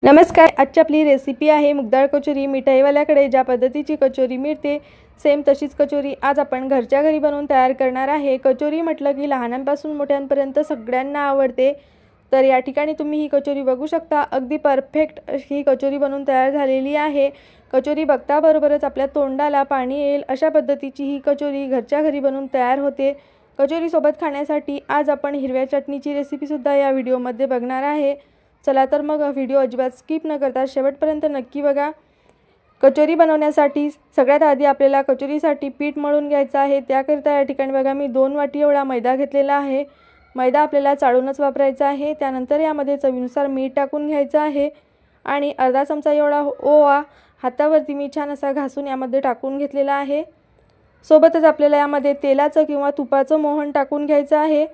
नमस्कार. आजची आपली रेसिपी आहे मुगडाळ कचोरी. मिठाईवाल्याकडे ज्या पद्धतीची कचोरी मिळते सेम तशीच कचोरी आज आपण घरच्या घरी बनवून तयार करणार आहे. कचोरी म्हटलं की लहानांपासून मोठ्यांपर्यंत सगळ्यांना आवडते. तर या ठिकाणी तुम्ही ही कचोरी बघू शकता. अगदी परफेक्ट ही कचोरी बनवून तयार झालेली आहे. कचोरी बघताबरोबरच आपल्या तोंडाला पाणी येईल अशा पद्धतीची ही कचोरी घरच्या घरी बनवून तयार होते. कचोरीसोबत खाण्यासाठी आज आपण हिरव्या चटणीची रेसिपीसुद्धा या व्हिडिओमध्ये बघणार आहे. चला तर मग व्हिडिओ अजिबात स्किप न करता शेवटपर्यंत नक्की बघा. कचोरी बनवण्यासाठी सगळ्यात आधी आपल्याला कचोरीसाठी पीठ मळून घ्यायचं आहे. त्याकरिता या ठिकाणी बघा मी 2 वाटी एवढा मैदा घेतलेला आहे. मैदा आपल्याला चाळूनच वापरायचा आहे. त्यानंतर यामध्ये चवीनुसार मीठ टाकून घ्यायचं आहे आणि अर्धा चमचा एवढा ओवा हातावरती मी छान असा घासून यामध्ये टाकून घेतलेला आहे. सोबतच आपल्याला यामध्ये तेलाचं किंवा तुपाचं मोहन टाकून घ्यायचं आहे.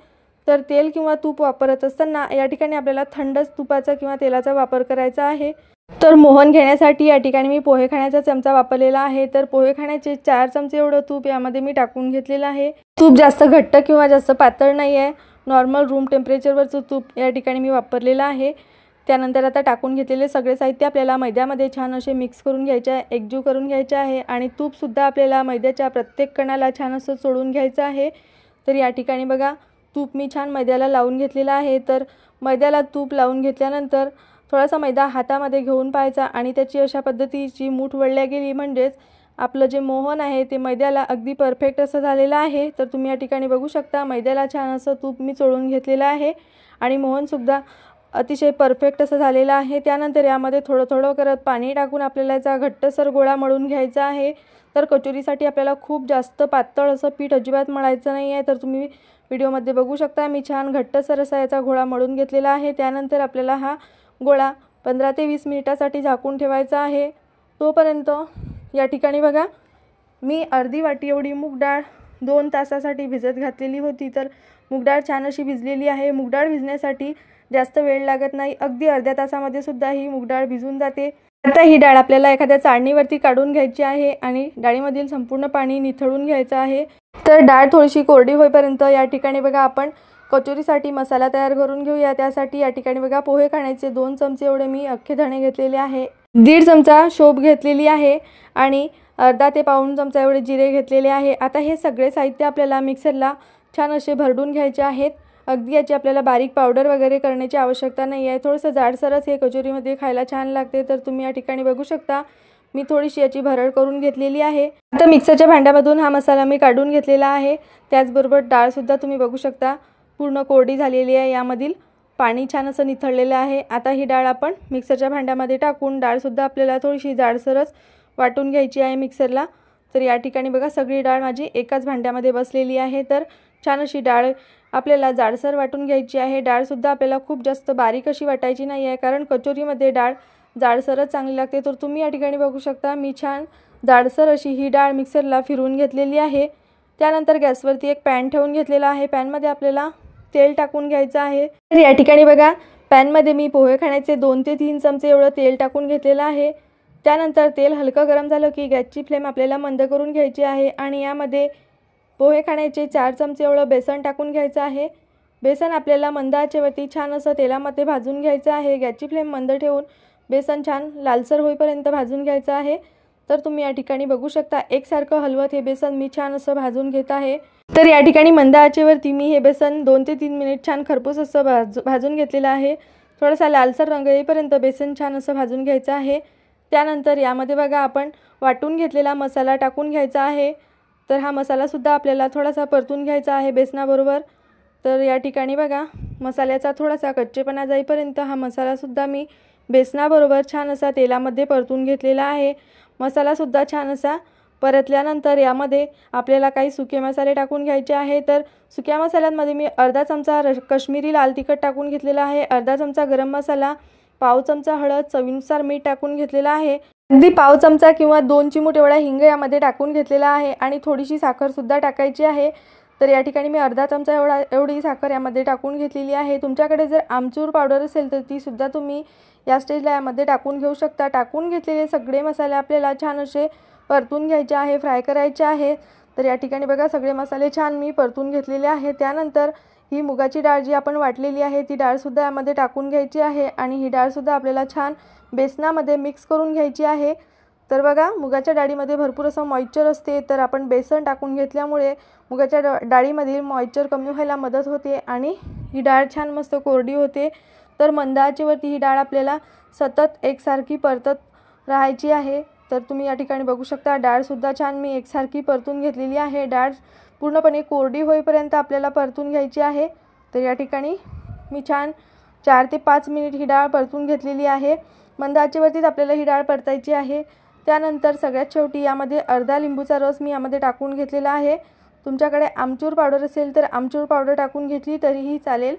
तर तेल किंवा तूप वापरत असताना या ठिकाणी आपल्याला थंडच तुपाचा किंवा तेलाचा वापर करायचा आहे. तर मोहन घेण्यासाठी या ठिकाणी मी पोहे खाण्याचा चमचा वापरलेला आहे. तर पोहे खाण्याचे 4 चमचे एवढं तूप यामध्ये मी टाकून घेतलेलं आहे. तूप जास्त घट्ट किंवा जास्त पातळ नाही आहे, नॉर्मल रूम टेम्परेचरवरचं तूप या ठिकाणी मी वापरलेलं आहे. त्यानंतर आता टाकून घेतलेले सगळे साहित्य आपल्याला मैद्यामध्ये छान असे मिक्स करून घ्यायचे आहे, एकजीव करून घ्यायचे आहे आणि तूपसुद्धा आपल्याला मैद्याच्या प्रत्येक कणाला छान असं चोळून घ्यायचं आहे. तर या ठिकाणी बघा तूप मी छान मैद्याला लावून घेतलेला आहे. तर मैद्याला तूप लावून घेतल्यानंतर थोडासा मैदा हातामध्ये घेऊन पाहायचा आणि त्याची अशा पद्धतीची मूठ वळल्या गेली म्हणजेच आपलं जे मोहन आहे ते मैद्याला अगदी परफेक्ट असं झालेलं आहे. तर तुम्ही या ठिकाणी बघू शकता मैद्याला छान असं तूप मी चोळून घेतलेलं आहे आणि मोहनसुद्धा अतिशय परफेक्ट असं झालेलं आहे. त्यानंतर यामध्ये थोडं थोडं करत पाणी टाकून आपल्याला याचा घट्टसर गोळा मळून घ्यायचा आहे. तर कचोरीसाठी आपल्याला खूप जास्त पातळ असं पीठ अजिबात मळायचं नाही आहे. तर तुम्ही व्हिडिओमध्ये बघू शकता मी छान घट्टसर असा याचा गोळा मळून घेतलेला आहे. त्यानंतर आपल्याला हा गोळा 15 ते 20 मिनिटासाठी झाकून ठेवायचा आहे. तोपर्यंत या ठिकाणी बघा मी अर्धी वाटी एवढी मूग डाळ 2 तासासाठी भिजत घातलेली होती. तर मूग डाळ छान अशी भिजलेली आहे. मूग डाळ भिजण्यासाठी जास्त वेळ लागत नाही, अगदी अर्ध्या तासामध्ये सुद्धा ही मूग डाळ भिजून जाते. आता ही डाळ आपल्याला एखाद्या चाळणीवरती काढून घ्यायची आहे आणि डाळीमधील संपूर्ण पाणी निथळून घ्यायचं आहे. तर डाळ थोडीशी कोरडी होईपर्यंत या ठिकाणी बघा आपण कचोरीसाठी मसाला तयार करून घेऊया. त्यासाठी या ठिकाणी बघा पोहे खाण्याचे 2 चमचे एवढे मी अख्खे धणे घेतलेले आहे, 1.5 चमचा शोभ घेतलेली आहे आणि अर्धा ते पाऊण चमचा एवढे जिरे घेतलेले आहे. आता हे सगळे साहित्य आपल्याला मिक्सरला छान असे भरडून घ्यायचे आहेत. अगदी याची आपल्याला बारीक पावडर वगैरे करण्याची आवश्यकता नाही आहे. थोडंसं जाडसरच हे कचोरीमध्ये खायला छान लागते. तर तुम्ही या ठिकाणी बघू शकता मी थोडीशी याची भरड करून घेतलेली आहे. आता मिक्सरच्या भांड्यामधून हा मसाला मी काढून घेतलेला आहे. त्याचबरोबर डाळसुद्धा तुम्ही बघू शकता पूर्ण कोरडी झालेली आहे, यामधील पाणी छान असं निथळलेलं आहे. आता ही डाळ आपण मिक्सरच्या भांड्यामध्ये टाकून डाळसुद्धा आपल्याला थोडीशी जाडसरच वाटून घ्यायची आहे मिक्सरला. तर या ठिकाणी बघा सगळी डाळ माझी एकाच भांड्यामध्ये बसलेली आहे. तर छान अशी डाळ आपल्याला जाडसर वाटून घ्यायची आहे. डाळसुद्धा आपल्याला खूप जास्त बारीक अशी वाटायची नाही आहे, कारण कचोरीमध्ये डाळ जाडसरच चांगली लागते. तर तुम्ही या ठिकाणी बघू शकता मी छान जाडसर अशी ही डाळ मिक्सरला फिरवून घेतलेली आहे. त्यानंतर गॅसवरती एक पॅन ठेवून घेतलेला आहे. पॅनमध्ये आपल्याला तेल टाकून घ्यायचं आहे. तर या ठिकाणी बघा पॅनमध्ये मी पोहे खाण्याचे 2 ते 3 चमचे एवढं तेल टाकून घेतलेलं आहे. त्यानंतर तेल हलकं गरम झालं की गॅसची फ्लेम आपल्याला मंद करून घ्यायची आहे आणि यामध्ये पोहे खाण्याचे 4 चमचे एवढं बेसन टाकून घ्यायचं आहे. बेसन आपल्याला मंद आचेवरती छान असं तेलामध्ये भाजून घ्यायचं आहे. गॅसची फ्लेम मंद ठेवून बेसन छान लालसर होईपर्यंत भाजून घ्यायचं आहे. तर तुम्ही या ठिकाणी बघू शकता एकसारखं हलवत हे बेसन मी छान असं भाजून घेत आहे. तर या ठिकाणी मंद आचेवरती मी हे बेसन 2 ते 3 मिनिट छान खरपूस असं भाजून घेतलेलं आहे. थोडासा लालसर रंग येईपर्यंत बेसन छान असं भाजून घ्यायचं आहे. त्यानंतर यामध्ये बघा आपण वाटून घेतलेला मसाला टाकून घ्यायचा आहे. तर हा मसालासुद्धा आपल्याला थोडासा परतून घ्यायचा आहे बेसनाबरोबर. तर या ठिकाणी बघा मसाल्याचा थोडासा कच्चेपणा जाईपर्यंत हा मसालासुद्धा मी बेसनाबरोबर छान असा तेलामध्ये परतून घेतलेला आहे. मसालासुद्धा छान असा परतल्यानंतर यामध्ये आपल्याला काही सुके मसाले टाकून घ्यायचे आहे. तर सुक्या मसाल्यांमध्ये मी अर्धा चमचा काश्मीरी लाल तिखट टाकून घेतलेला आहे, अर्धा चमचा गरम मसाला, पाव चमचा हळद, चवीनुसार मीठ टाकून घेतलेला आहे. अगदी पाव चमचा किंवा 2 चिमूट एवढा हिंग यामध्ये टाकून घेतलेला आहे आणि थोडीशी साखरसुद्धा टाकायची आहे. तर या ठिकाणी मी अर्धा चमचा एवढी साखर यामध्ये टाकून घेतलेली आहे. तुमच्याकडे जर आमचूर पावडर असेल तर तीसुद्धा तुम्ही या स्टेजला यामध्ये टाकून घेऊ शकता. टाकून घेतलेले सगळे मसाले आपल्याला छान असे परतून घ्यायचे आहे, फ्राय करायचे आहे. तर या ठिकाणी बघा सगळे मसाले छान मी परतून घेतलेले आहे. त्यानंतर ही मुगाची डाळ जी आपण वाटलेली आहे ती डाळसुद्धा यामध्ये टाकून घ्यायची आहे आणि ही डाळसुद्धा आपल्याला छान बेसनामध्ये मिक्स करून घ्यायची आहे। तर बघा, मुगाच्या डाळीमध्ये भरपूर असं मॉइश्चर असते, तर आपण बेसन टाकून घेतल्यामुळे मुगाच्या डाळीमधील मॉइश्चर कमी व्हायला मदत होते आणि ही डाळ छान मस्त कोरडी होते। तर मंद आचेवरती ही डाळ आपल्याला सतत एकसारखी परतत राहायची आहे। तर तुम्ही या ठिकाणी बघू शकता, डाळसुद्धा छान मी एकसारखी परतून घेतलेली आहे। डाळ पूर्णपणे कोरडी होईपर्यंत आपल्याला परतून घ्यायची आहे। तर या ठिकाणी मी छान 4 ते 5 मिनिट ही डाळ परतून घेतलेली आहे। मंद आचेवरतीच आपल्याला ही डाळ परतायची आहे। त्यानंतर सगळ्यात शेवटी यामध्ये अर्धा लिंबूचा रस मी यामध्ये टाकून घेतलेला आहे। तुमच्याकडे आमचूर पावडर असेल तर आमचूर पावडर टाकून घेतली तरीही चालेल।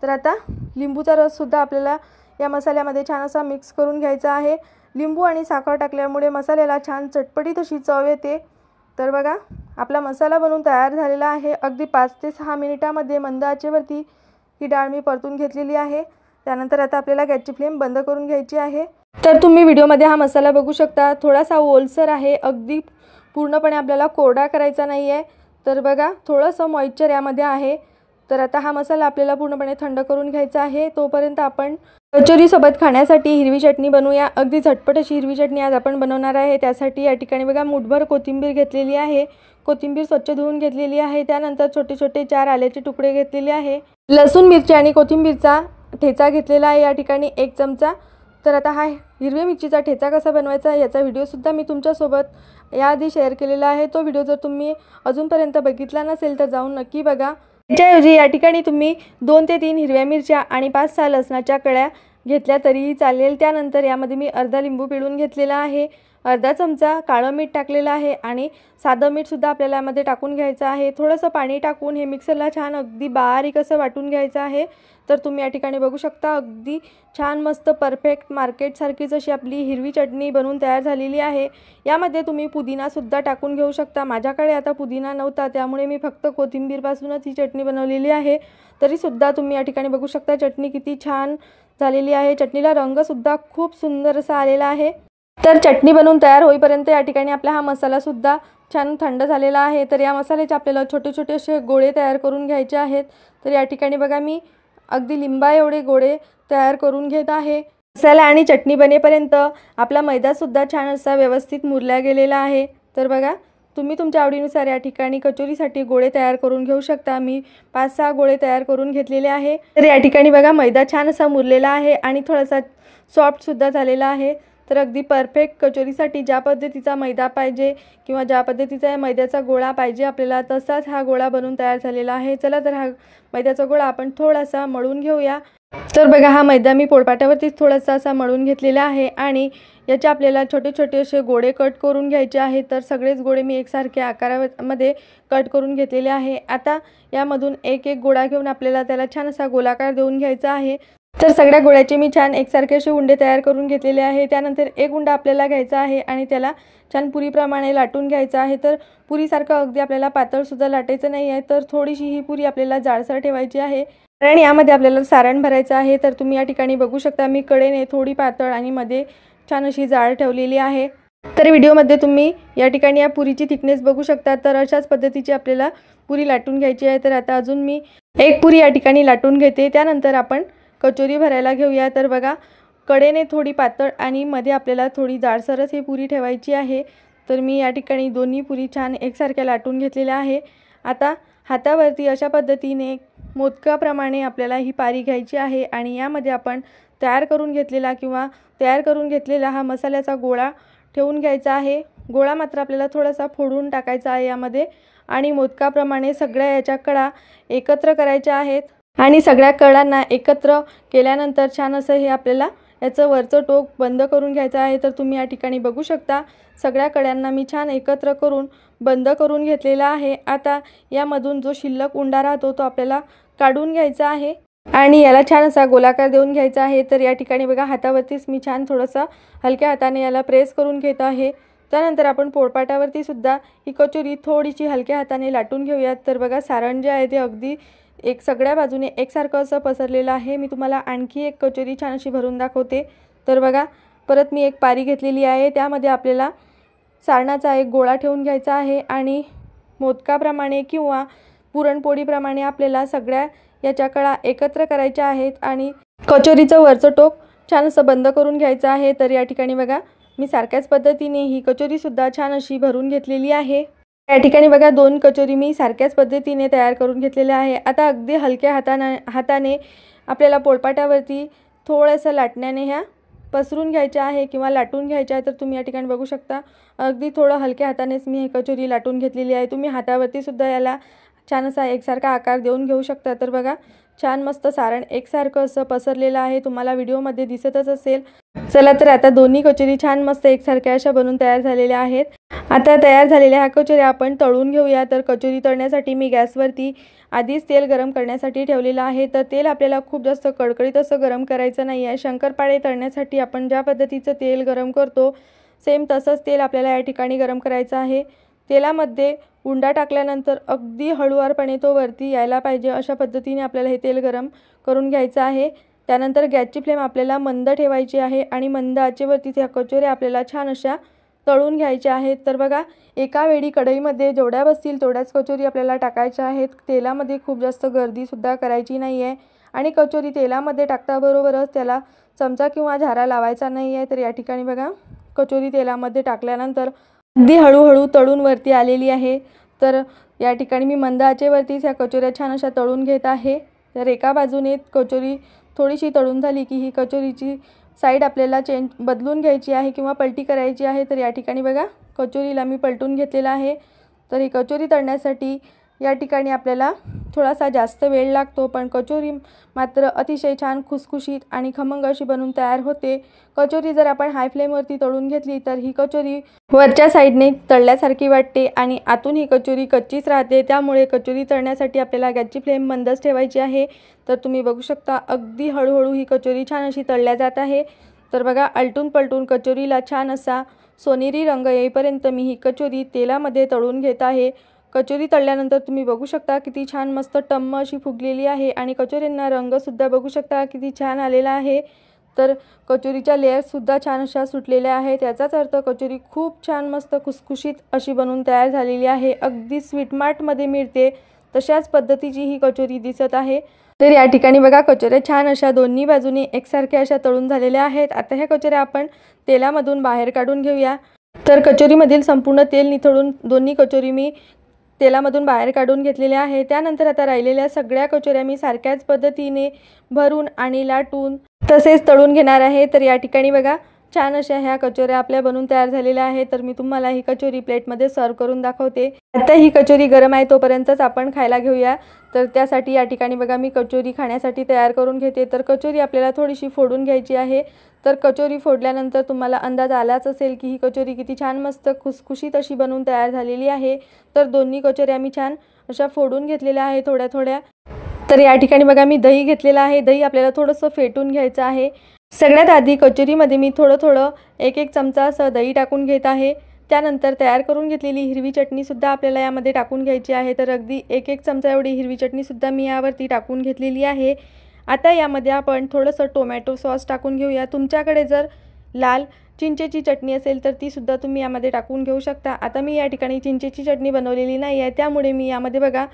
तर आता लिंबूचा रससुद्धा आपल्याला या मसाल्यामध्ये छान असा मिक्स करून घ्यायचा आहे। लिंबू आणि साखर टाकल्यामुळे मसाल्याला छान चटपटीत अशी चव येते। तर बघा, आपला मसाला बनवून तयार झालेला आहे। अगदी 5 ते 6 मिनिटांमध्ये मंद आचेवरती ही डाळ मी परतून घेतलेली आहे। त्यानंतर आता आपल्याला गॅसची फ्लेम बंद करून घ्यायची आहे। तर तुम्ही व्हिडिओमध्ये हा मसाला बघू शकता, थोडासा ओलसर आहे, अगदी पूर्णपणे आपल्याला कोरडा करायचा नाही आहे। तर बघा, थोडंसं मॉइश्चर यामध्ये आहे। तर आता हा मसाला आपल्याला पूर्णपणे थंड करून घ्यायचा आहे। तोपर्यंत आपण कचोरीसोबत खाण्यासाठी हिरवी चटणी बनवूया। अगदी झटपट अशी हिरवी चटणी आज आपण बनवणार आहे। त्यासाठी या ठिकाणी बघा, मूठभर कोथिंबीर घेतलेली आहे। कोथिंबीर स्वच्छ धुवून घेतलेली आहे। त्यानंतर छोटे छोटे 4 आल्याचे तुकडे घेतलेले आहे। लसूण, मिरची आणि कोथिंबीरचा ठेचा घेतलेला आहे या ठिकाणी 1 चमचा। तर आता हा हिरवी मिरचीचा ठेचा कसा बनवायचा याचा व्हिडिओसुद्धा मी तुमच्यासोबत याआधी शेअर केलेला आहे। तो व्हिडिओ जर तुम्ही अजूनपर्यंत बघितला नसेल तर जाऊन नक्की बघा। त्याच्याऐवजी या ठिकाणी तुम्ही 2 ते 3 हिरव्या मिरच्या आणि 5-6 लसणाच्या कळ्या घेतल्या तरीही चालेल। त्यानंतर यामध्ये मी अर्धा लिंबू पिळून घेतलेला आहे, अर्धा चमचा काळं मीठ टाकलेलं आहे आणि साधं मीठसुद्धा आपल्याला यामध्ये टाकून घ्यायचं आहे। थोडंसं पाणी टाकून हे मिक्सरला छान अगदी बारीक असं वाटून घ्यायचं आहे। तर तुम्ही या ठिकाणी बघू शकता, अगदी छान मस्त परफेक्ट मार्केटसारखीच अशी आपली हिरवी चटणी बनवून तयार झालेली आहे। यामध्ये तुम्ही पुदिनासुद्धा टाकून घेऊ शकता। माझ्याकडे आता पुदिना नव्हता, त्यामुळे मी फक्त कोथिंबीरपासूनच ही चटणी बनवलेली आहे। तरीसुद्धा तुम्ही या ठिकाणी बघू शकता चटणी किती छान झालेली आहे। चटणीला रंगसुद्धा खूप सुंदर असा आलेला आहे। तर चटणी बनवून तयार होईपर्यंत या ठिकाणी आपला हा मसालासुद्धा छान थंड झालेला आहे। तर या मसाल्याचे आपल्याला छोटे छोटे असे गोळे तयार करून घ्यायचे आहेत। तर या ठिकाणी बघा, मी अगदी लिंबा एवढे गोळे तयार करून घेत आहे। मसाला आणि चटणी बनेपर्यंत आपला मैदासुद्धा छान असा व्यवस्थित मुरला गेलेला आहे। तर बघा, तुम्ही तुमच्या आवडीनुसार या ठिकाणी कचोरीसाठी गोळे तयार करून घेऊ शकता। मी 5-6 गोळे तयार करून घेतलेले आहे। तर या ठिकाणी बघा, मैदा छान असा मुरलेला आहे आणि थोडासा सॉफ्टसुद्धा झालेला आहे। तर अगदी परफेक्ट कचोरीसाठी ज्या पद्धतीचा मैदा पाहिजे किंवा ज्या पद्धतीचा मैद्याचा गोळा पाहिजे आपल्याला, तसाच हा गोळा बनवून तयार झालेला आहे। चला तर हा मैद्याचा गोळा आपण थोडासा मळून घेऊया। तर बघा, हा मैदा मी पोळपाटावरतीच थोडासा असा मळून घेतलेला आहे आणि याचे आपल्याला छोटे छोटे असे गोळे कट करून घ्यायचे आहेत। तर सगळेच गोळे मी एकसारख्या आकारामध्ये कट करून घेतलेले आहे। आता यामधून एक एक गोळा घेऊन आपल्याला त्याला छान असा गोलाकार देऊन घ्यायचा आहे। तर सगळ्या गोळ्याचे मी छान एकसारखे असे उंडे तयार करून घेतलेले आहे। त्यानंतर एक उंडा आपल्याला घ्यायचा आहे आणि त्याला छान पुरीप्रमाणे लाटून घ्यायचा आहे। तर पुरीसारखं अगदी आपल्याला पातळसुद्धा लाटायचं नाही आहे, तर थोडीशी ही पुरी आपल्याला जाडसर ठेवायची आहे आणि यामध्ये आपल्याला सारण भरायचं आहे। तर तुम्ही या ठिकाणी बघू शकता, मी कडेने थोडी पातळ आणि मध्ये छान अशी जाड ठेवलेली आहे। तर व्हिडिओमध्ये तुम्ही या ठिकाणी या पुरीची थिकनेस बघू शकता। तर अशाच पद्धतीची आपल्याला पुरी लाटून घ्यायची आहे। तर आता अजून मी एक पुरी या ठिकाणी लाटून घेते। त्यानंतर आपण कचोरी भरायला घेऊया। तर बघा, कडेने थोडी पातळ आणि मध्ये आपल्याला थोडी जाडसरच ही पुरी ठेवायची आहे। तर मी या ठिकाणी दोन्ही पुरी छान एकसारख्या लाटून घेतलेल्या आहे। आता हातावरती अशा पद्धतीने मोदकाप्रमाणे आपल्याला ही पारी घ्यायची आहे आणि यामध्ये आपण तयार करून घेतलेला हा मसाल्याचा गोळा ठेवून घ्यायचा आहे। गोळा मात्र आपल्याला थोडासा फोडून टाकायचा आहे यामध्ये आणि मोदकाप्रमाणे सगळ्या याच्या कडा एकत्र करायच्या आहेत आणि सगळ्या कडांना एकत्र केल्यानंतर छान असं हे आपल्याला याचं वरचं टोक बंद करून घ्यायचं आहे। तर तुम्ही या ठिकाणी बघू शकता, सगळ्या कड्यांना मी छान एकत्र करून बंद करून घेतलेला आहे। आता यामधून जो शिल्लक उंडा राहतो तो आपल्याला काढून घ्यायचा आहे आणि याला छान असा गोलाकार देऊन घ्यायचा आहे। तर या ठिकाणी बघा, हातावरतीच मी छान थोडंसं हलक्या हाताने याला प्रेस करून घेत आहे। त्यानंतर आपण पोळपाटावरती सुद्धा ही कचोरी थोडीशी हलक्या हाताने लाटून घेऊयात। तर बघा, सारण जे आहे ते अगदी सगळ्या बाजूने एकसारखं असं पसरलेलं आहे। मी तुम्हाला आणखी एक कचोरी छान अशी भरून दाखवते। तर बघा, परत मी एक पारी घेतलेली आहे, त्यामध्ये आपल्याला सारणाचा एक गोळा ठेवून घ्यायचा आहे आणि मोदकाप्रमाणे किंवा पुरणपोळीप्रमाणे आपल्याला सगळ्या याच्या कळा एकत्र करायच्या आहेत आणि कचोरीचं वरचं टोक छान असं बंद करून घ्यायचं आहे। तर या ठिकाणी बघा मी सारख्याच पद्धतीने ही कचोरीसुद्धा छान अशी भरून घेतलेली आहे। या ठिकाणी बघा 2 कचोरी मी सारख्याच पद्धतीने तयार करून घेतलेल्या आहे। आता अगदी हलक्या हाताने आपल्याला पोळपाटावरती थोडंसं लाटण्याने ह्या पसरून घ्यायच्या आहे किंवा लाटून घ्यायच्या आहे। तर तुम्ही या ठिकाणी बघू शकता अगदी थोडं हलक्या हातानेच मी ही कचोरी लाटून घेतलेली आहे। तुम्ही हातावरती सुद्धा याला छान असा एकसारखा आकार देऊन घेऊ शकता। तर बघा छान मस्त सारण एकसारखं असं पसरलेलं आहे, तुम्हाला व्हिडिओमध्ये दिसतच असेल। चला तर आता दोन्ही कचोरी छान मस्त एकसारख्या अशा बनून तयार झालेल्या आहेत। आता तयार झालेल्या ह्या कचोऱ्या आपण तळून घेऊया। तर कचोरी तळण्यासाठी मी गॅसवरती आधीच तेल गरम करण्यासाठी ठेवलेलं आहे। तर तेल आपल्याला खूप जास्त कडकडीत असं गरम करायचं नाही आहे। शंकरपाळे तळण्यासाठी आपण ज्या पद्धतीचं तेल गरम करतो सेम तसंच तेल आपल्याला या ठिकाणी गरम करायचं आहे। तेलामध्ये उंडा टाकल्यानंतर अगदी हळूवारपणे तो वरती यायला पाहिजे अशा पद्धतीने आपल्याला हे तेल गरम करून घ्यायचं आहे। त्यानंतर गॅसची फ्लेम आपल्याला मंद ठेवायची आहे आणि मंद आचेवरती त्या कचोऱ्या आपल्याला छान अशा तळून घ्यायच्या आहेत। तर बघा एका वेळी कढईमध्ये जेवढ्या बसतील तेवढ्याच कचोरी आपल्याला टाकायच्या आहेत। तेलामध्ये खूप जास्त गर्दीसुद्धा करायची नाही आहे आणि कचोरी तेलामध्ये टाकताबरोबरच त्याला चमचा किंवा झारा लावायचा नाही आहे। तर या ठिकाणी बघा कचोरी तेलामध्ये टाकल्यानंतर अगदी हळूहळू तळून वरती आलेली आहे। तर या ठिकाणी मी मंद आचेवरतीच ह्या कचोऱ्या छान अशा तळून घेत आहे। तर एका बाजूने कचोरी थोडीशी तळून झाली की ही कचोरीची साईड आपल्याला बदलून घ्यायची आहे किंवा पलटी करायची आहे। तर या ठिकाणी बघा कचोरीला मी पलटून घेतलेला आहे। तर ही कचोरी तळण्यासाठी या ठिकाणी आपल्याला थोडासा जास्त वेळ लागतो, पण कचोरी मात्र अतिशय छान खुसखुशीत आणि खमंग अशी बनून तयार होते। कचोरी जर आपण हाय फ्लेमवरती तळून घेतली तर ही कचोरी वरच्या साईडने तळल्यासारखी वाटते आणि आतून ही कचोरी कच्चीच राहते। त्यामुळे कचोरी तळण्यासाठी आपल्याला गॅसची फ्लेम मंदच ठेवायची आहे। तर तुम्ही बघू शकता अगदी हळूहळू ही कचोरी छान अशी तळल्या जात आहे। तर बघा आलटून पलटून कचोरीला छान असा सोनेरी रंग येईपर्यंत मी ही कचोरी तेलामध्ये तळून घेत आहे। कचोरी तळल्यानंतर तुम्ही बघू शकता किती छान मस्त टम्म अशी फुगलेली आहे आणि कचोरींना रंगसुद्धा बघू शकता किती छान आलेला आहे। तर कचोरीच्या लेयर्ससुद्धा छान अशा सुटलेल्या आहेत। याचाच अर्थ कचोरी खूप छान मस्त खुसखुशीत अशी बनून तयार झालेली आहे। अगदी स्वीटमार्टमध्ये मिळते तशाच पद्धतीची ही कचोरी दिसत आहे। तर या ठिकाणी बघा कचोऱ्या छान अशा दोन्ही बाजूने एकसारख्या अशा तळून झालेल्या आहेत। आता ह्या कचोऱ्या आपण तेलामधून बाहेर काढून घेऊया। तर कचोरीमधील संपूर्ण तेल निथळून दोन्ही कचोरी मी तेलामधून बाहेर काढून घेतलेल्या आहे। त्यानंतर आता राहिलेल्या सगळ्या कचोऱ्या मी सारख्याच पद्धतीने भरून आणि लाटून तसेच तळून घेणार आहे। तर या ठिकाणी बघा छान अशा ह्या कचोऱ्या आपल्या बनून तयार झालेल्या आहेत। तर मी तुम्हाला ही कचोरी प्लेटमध्ये सर्व करून दाखवते। आता ही कचोरी गरम आहे तोपर्यंतच आपण खायला घेऊया। तर त्यासाठी या ठिकाणी बघा मी कचोरी खाण्यासाठी तयार करून घेते। तर कचोरी आपल्याला थोडीशी फोडून घ्यायची आहे। तर कचोरी फोडल्यानंतर तुम्हाला अंदाज आलाच असेल की ही कचोरी किती छान मस्त खुसखुशीत अशी बनून तयार झालेली आहे। तर दोन्ही कचोऱ्या मी छान अशा फोडून घेतलेल्या आहे थोड्या थोड्या। तर या ठिकाणी बघा मी दही घेतलेलं आहे। दही आपल्याला थोडंसं फेटून घ्यायचं आहे। सगळ्यात आधी कचोरीमध्ये मी थोडं एक चमचा असं दही टाकून घेत आहे। त्यानंतर तयार करून घेतलेली हिरवी चटणीसुद्धा आपल्याला यामध्ये टाकून घ्यायची आहे। तर अगदी एक चमचा एवढी हिरवी चटणीसुद्धा मी यावरती टाकून घेतलेली आहे। आता यामध्ये आपण थोडंसं टोमॅटो सॉस टाकून घेऊया। तुमच्याकडे जर लाल चिंचेची चटणी असेल तर तीसुद्धा तुम्ही यामध्ये टाकून घेऊ शकता। आता मी या ठिकाणी चिंचेची चटणी बनवलेली नाही आहे, त्यामुळे मी यामध्ये बघा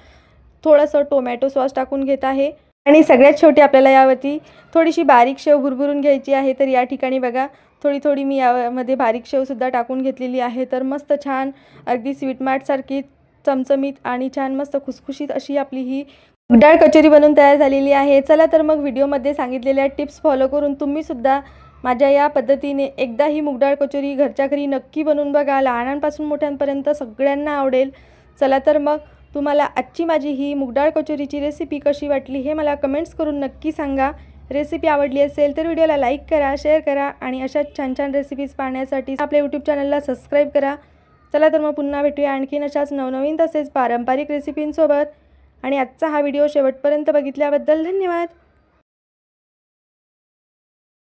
थोडंसं टोमॅटो सॉस टाकून घेत आहे। आणि सगळ्यात शेवटी आपल्याला यावरती थोडीशी बारीक शेव भुरभुरून घ्यायची आहे। तर या ठिकाणी बघा थोडी मी यामध्ये बारीक शेवसुद्धा टाकून घेतलेली आहे। तर मस्त छान अगदी स्वीटमार्टसारखी चमचमीत आणि छान मस्त खुसखुशीत अशी आपली ही डाळ कचोरी बनवून तयार झालेली आहे। चला तर मग व्हिडिओमध्ये सांगितलेल्या टिप्स फॉलो करून तुम्हीसुद्धा माझ्या या पद्धतीने एकदा ही मूगडाळ कचोरी घरच्या घरी नक्की बनवून बघा। लहानांपासून मोठ्यांपर्यंत सगळ्यांना आवडेल। चला तर मग तुम्हाला आजची माझी ही मूगडाळ कचोरीची रेसिपी कशी वाटली हे मला कमेंट्स करून नक्की सांगा। रेसिपी आवडली असेल तर व्हिडिओला लाईक करा, शेअर करा आणि अशाच छान छान रेसिपीज पाहण्यासाठी आपल्या यूट्यूब चॅनलला सबस्क्राईब करा। चला तर मग पुन्हा भेटूया आणखीन अशाच नवनवीन तसेच पारंपरिक रेसिपींसोबत। आणि आजचा हा व्हिडिओ शेवटपर्यंत बघितल्याबद्दल धन्यवाद।